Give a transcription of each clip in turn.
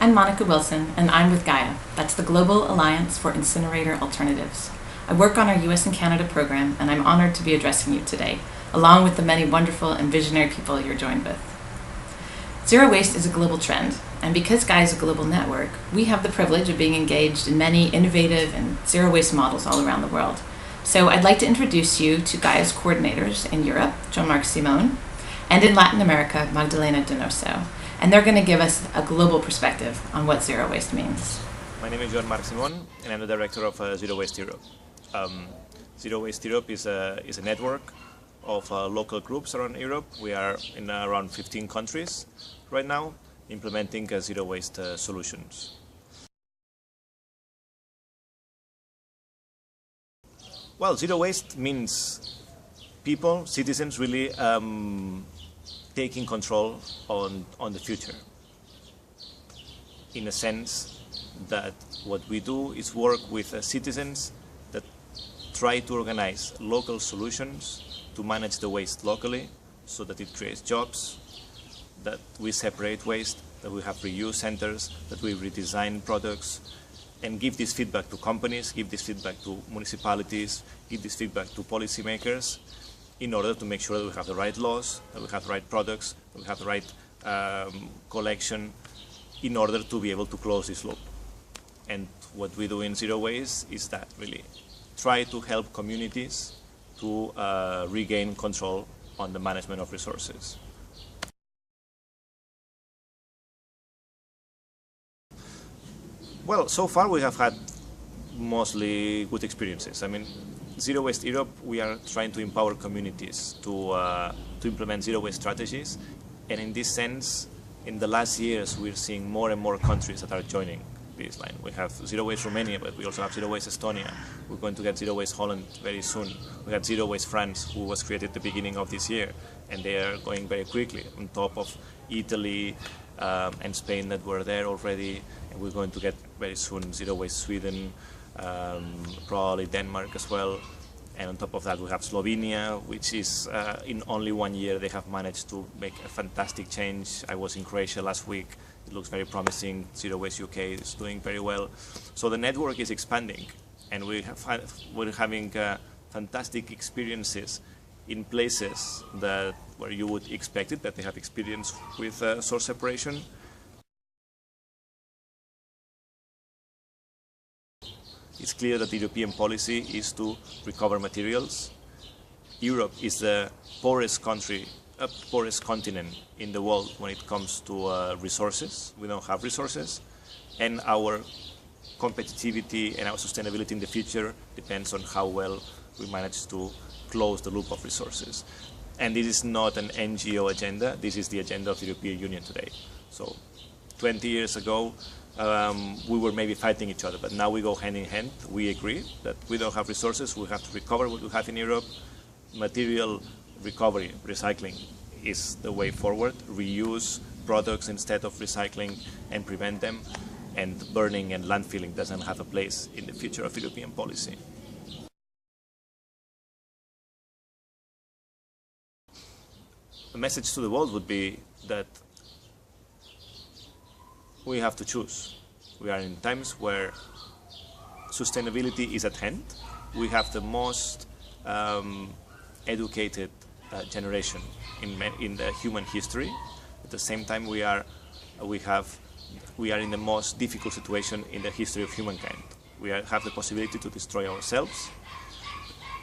I'm Monica Wilson, and I'm with GAIA. That's the Global Alliance for Incinerator Alternatives. I work on our US and Canada program, and I'm honored to be addressing you today, along with the many wonderful and visionary people you're joined with. Zero waste is a global trend, and because GAIA is a global network, we have the privilege of being engaged in many innovative and zero waste models all around the world. So I'd like to introduce you to GAIA's coordinators in Europe, Jean-Marc Simon, and in Latin America, Magdalena Donoso. And they're going to give us a global perspective on what zero waste means. My name is Jean-Marc Simon, and I'm the director of Zero Waste Europe. Zero Waste Europe is a network of local groups around Europe. We are in around 15 countries right now, implementing zero waste solutions. Well, zero waste means people, citizens really taking control on the future, in a sense that what we do is work with citizens that try to organize local solutions to manage the waste locally so that it creates jobs, that we separate waste, that we have reuse centers, that we redesign products, and give this feedback to companies, give this feedback to municipalities, give this feedback to policymakers, in order to make sure that we have the right laws, that we have the right products, that we have the right collection, in order to be able to close this loop. And what we do in Zero Waste is that, really, try to help communities to regain control on the management of resources. Well, so far we have had mostly good experiences. I mean, Zero Waste Europe, we are trying to empower communities to implement zero waste strategies. And in this sense, in the last years, we're seeing more and more countries that are joining this line. We have Zero Waste Romania, but we also have Zero Waste Estonia. We're going to get Zero Waste Holland very soon. We have Zero Waste France, who was created at the beginning of this year, and they are going very quickly, on top of Italy and Spain that were there already. And we're going to get very soon Zero Waste Sweden, probably Denmark as well. And on top of that, we have Slovenia, which is, in only 1 year, they have managed to make a fantastic change. I was in Croatia last week. It looks very promising. Zero Waste UK is doing very well. So the network is expanding, and we're having fantastic experiences in places where you would expect it, that they have experience with source separation. It's clear that the European policy is to recover materials. Europe is the poorest continent in the world when it comes to resources. We don't have resources, and our competitivity and our sustainability in the future depends on how well we manage to close the loop of resources. And this is not an NGO agenda, this is the agenda of the European Union today. So 20 years ago, we were maybe fighting each other, but now we go hand in hand. We agree that we don't have resources, we have to recover what we have in Europe. Material recovery, recycling, is the way forward. Reuse products instead of recycling and prevent them. And burning and landfilling doesn't have a place in the future of European policy. The message to the world would be that we have to choose. We are in times where sustainability is at hand. We have the most educated generation in the human history. At the same time, we are in the most difficult situation in the history of humankind. We have the possibility to destroy ourselves,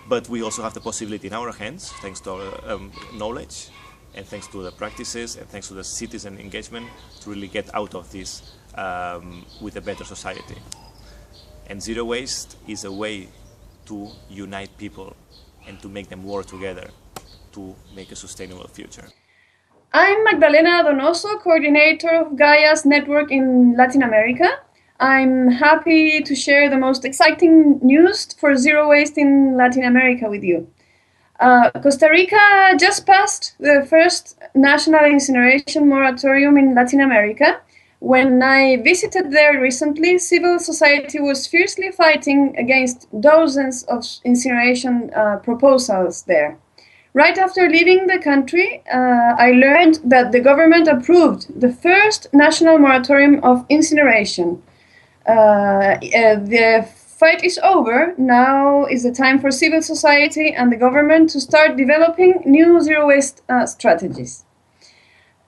but we also have the possibility in our hands, thanks to our knowledge, and thanks to the practices, and thanks to the citizen engagement, to really get out of this with a better society. And zero waste is a way to unite people and to make them work together to make a sustainable future. I'm Magdalena Donoso, coordinator of GAIA's network in Latin America. I'm happy to share the most exciting news for zero waste in Latin America with you. Costa Rica just passed the first national incineration moratorium in Latin America. When I visited there recently, civil society was fiercely fighting against dozens of incineration proposals there. Right after leaving the country, I learned that the government approved the first national moratorium of incineration. The fight is over. Now is the time for civil society and the government to start developing new zero waste strategies.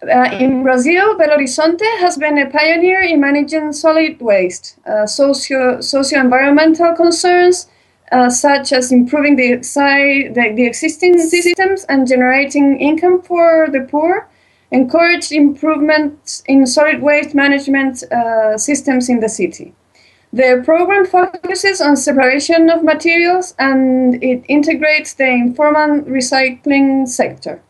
In Brazil, Belo Horizonte has been a pioneer in managing solid waste, socio-environmental concerns, such as improving the existing systems and generating income for the poor, encouraged improvements in solid waste management systems in the city. The program focuses on separation of materials and it integrates the informal recycling sector.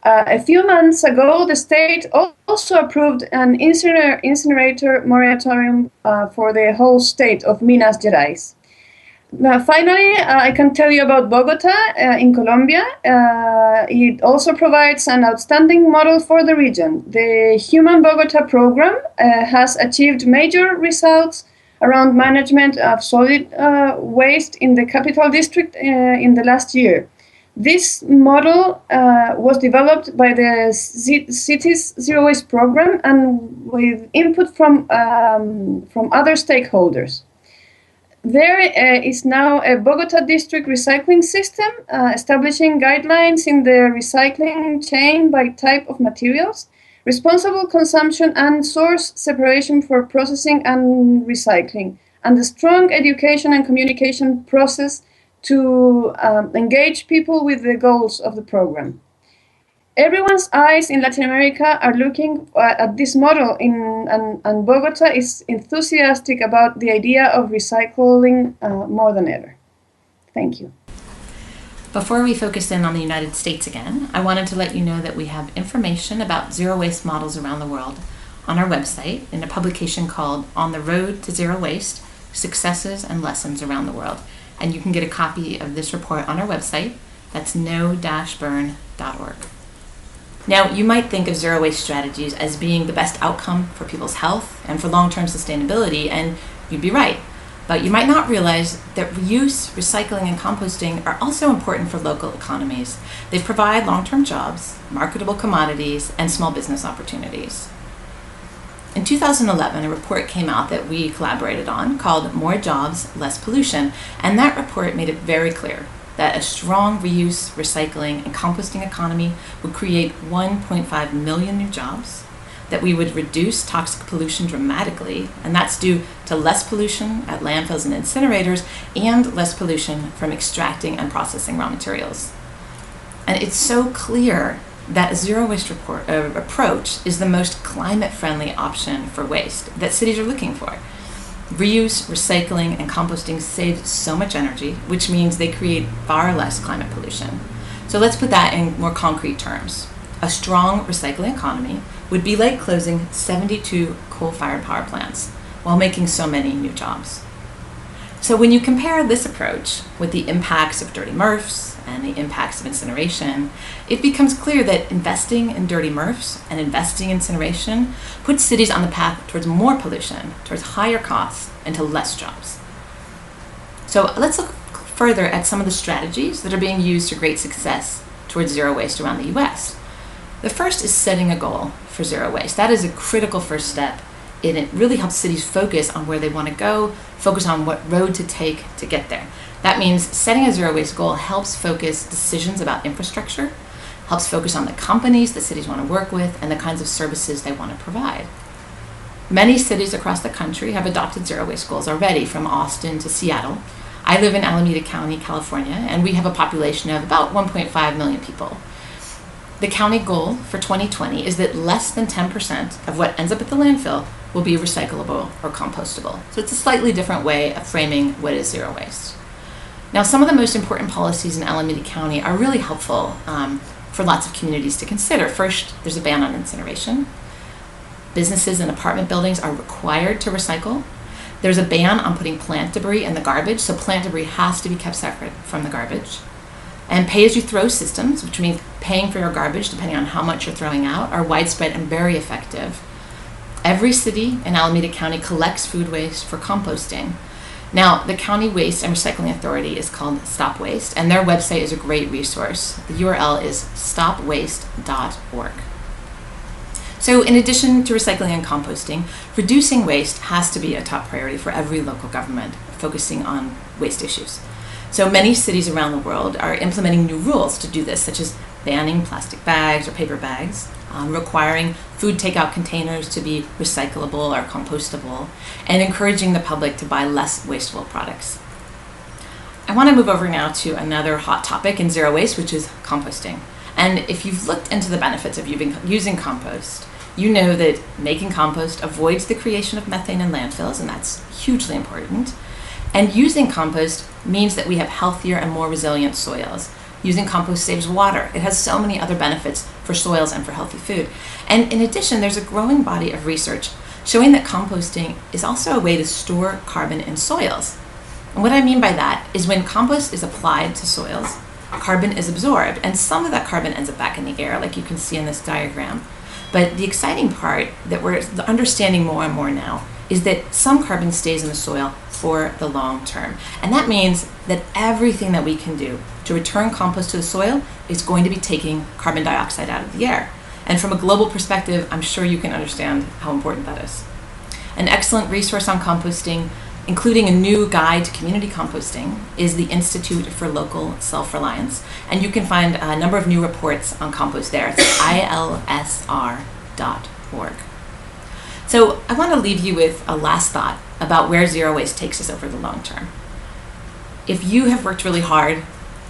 A few months ago, the state also approved an incinerator moratorium for the whole state of Minas Gerais. Finally, I can tell you about Bogota in Colombia. It also provides an outstanding model for the region. The Human Bogota program has achieved major results around management of solid waste in the capital district in the last year. This model was developed by the city's zero waste program and with input from other stakeholders. There is now a Bogota district recycling system establishing guidelines in the recycling chain by type of materials, responsible consumption and source separation for processing and recycling, and a strong education and communication process to engage people with the goals of the program. Everyone's eyes in Latin America are looking at this model, and Bogota is enthusiastic about the idea of recycling more than ever. Thank you. Before we focus in on the United States again, I wanted to let you know that we have information about zero waste models around the world on our website in a publication called On the Road to Zero Waste, Successes and Lessons Around the World. And you can get a copy of this report on our website. That's no-burn.org. Now, you might think of zero waste strategies as being the best outcome for people's health and for long-term sustainability, and you'd be right. But you might not realize that reuse, recycling, and composting are also important for local economies. They provide long-term jobs, marketable commodities, and small business opportunities. In 2011, a report came out that we collaborated on called More Jobs, Less Pollution, and that report made it very clear that a strong reuse, recycling, and composting economy would create 1.5 million new jobs, that we would reduce toxic pollution dramatically, and that's due to less pollution at landfills and incinerators and less pollution from extracting and processing raw materials. And it's so clear that a zero waste approach is the most climate-friendly option for waste that cities are looking for. Reuse, recycling, and composting save so much energy, which means they create far less climate pollution. So let's put that in more concrete terms. A strong recycling economy would be like closing 72 coal-fired power plants while making so many new jobs. So when you compare this approach with the impacts of dirty MRFs and the impacts of incineration, it becomes clear that investing in dirty MRFs and investing in incineration puts cities on the path towards more pollution, towards higher costs, and to less jobs. So let's look further at some of the strategies that are being used to great success towards zero waste around the US. The first is setting a goal for zero waste. That is a critical first step, and it really helps cities focus on where they want to go, focus on what road to take to get there. That means setting a zero waste goal helps focus decisions about infrastructure, helps focus on the companies that cities want to work with, and the kinds of services they want to provide. Many cities across the country have adopted zero waste goals already, from Austin to Seattle. I live in Alameda County, California, and we have a population of about 1.5 million people. The county goal for 2020 is that less than 10% of what ends up at the landfill will be recyclable or compostable. So it's a slightly different way of framing what is zero waste. Now, some of the most important policies in Alameda County are really helpful for lots of communities to consider. First, there's a ban on incineration. Businesses and apartment buildings are required to recycle. There's a ban on putting plant debris in the garbage, so plant debris has to be kept separate from the garbage. And pay-as-you-throw systems, which means paying for your garbage depending on how much you're throwing out, are widespread and very effective. Every city in Alameda County collects food waste for composting. Now, the County Waste and Recycling Authority is called Stop Waste, and their website is a great resource. The URL is stopwaste.org. So in addition to recycling and composting, reducing waste has to be a top priority for every local government focusing on waste issues. So many cities around the world are implementing new rules to do this, such as banning plastic bags or paper bags, requiring food takeout containers to be recyclable or compostable, and encouraging the public to buy less wasteful products. I want to move over now to another hot topic in zero waste, which is composting. And if you've looked into the benefits of using compost, you know that making compost avoids the creation of methane in landfills, and that's hugely important. And using compost means that we have healthier and more resilient soils. Using compost saves water. It has so many other benefits for soils and for healthy food. And in addition, there's a growing body of research showing that composting is also a way to store carbon in soils. And what I mean by that is when compost is applied to soils, carbon is absorbed, and some of that carbon ends up back in the air, like you can see in this diagram. But the exciting part that we're understanding more and more now is that some carbon stays in the soil for the long term. And that means that everything that we can do to return compost to the soil is going to be taking carbon dioxide out of the air. And from a global perspective, I'm sure you can understand how important that is. An excellent resource on composting, including a new guide to community composting, is the Institute for Local Self-Reliance. And you can find a number of new reports on compost there. It's ilsr.org. So I want to leave you with a last thought about where zero waste takes us over the long term. If you have worked really hard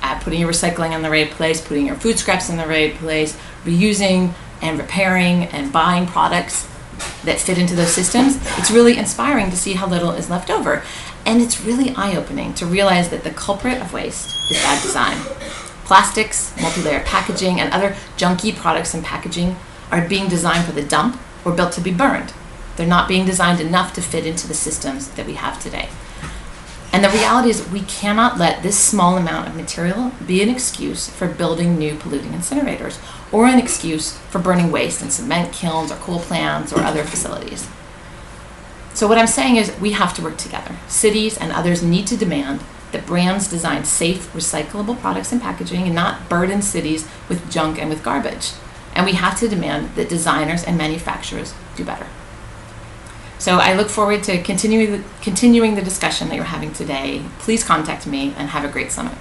at putting your recycling in the right place, putting your food scraps in the right place, reusing and repairing and buying products that fit into those systems, it's really inspiring to see how little is left over. And it's really eye-opening to realize that the culprit of waste is bad design. Plastics, multi-layer packaging, and other junky products and packaging are being designed for the dump or built to be burned. They're not being designed enough to fit into the systems that we have today. And the reality is we cannot let this small amount of material be an excuse for building new polluting incinerators or an excuse for burning waste in cement kilns or coal plants or other facilities. So what I'm saying is we have to work together. Cities and others need to demand that brands design safe, recyclable products and packaging and not burden cities with junk and with garbage. And we have to demand that designers and manufacturers do better. So I look forward to continuing the discussion that you're having today. Please contact me and have a great summit.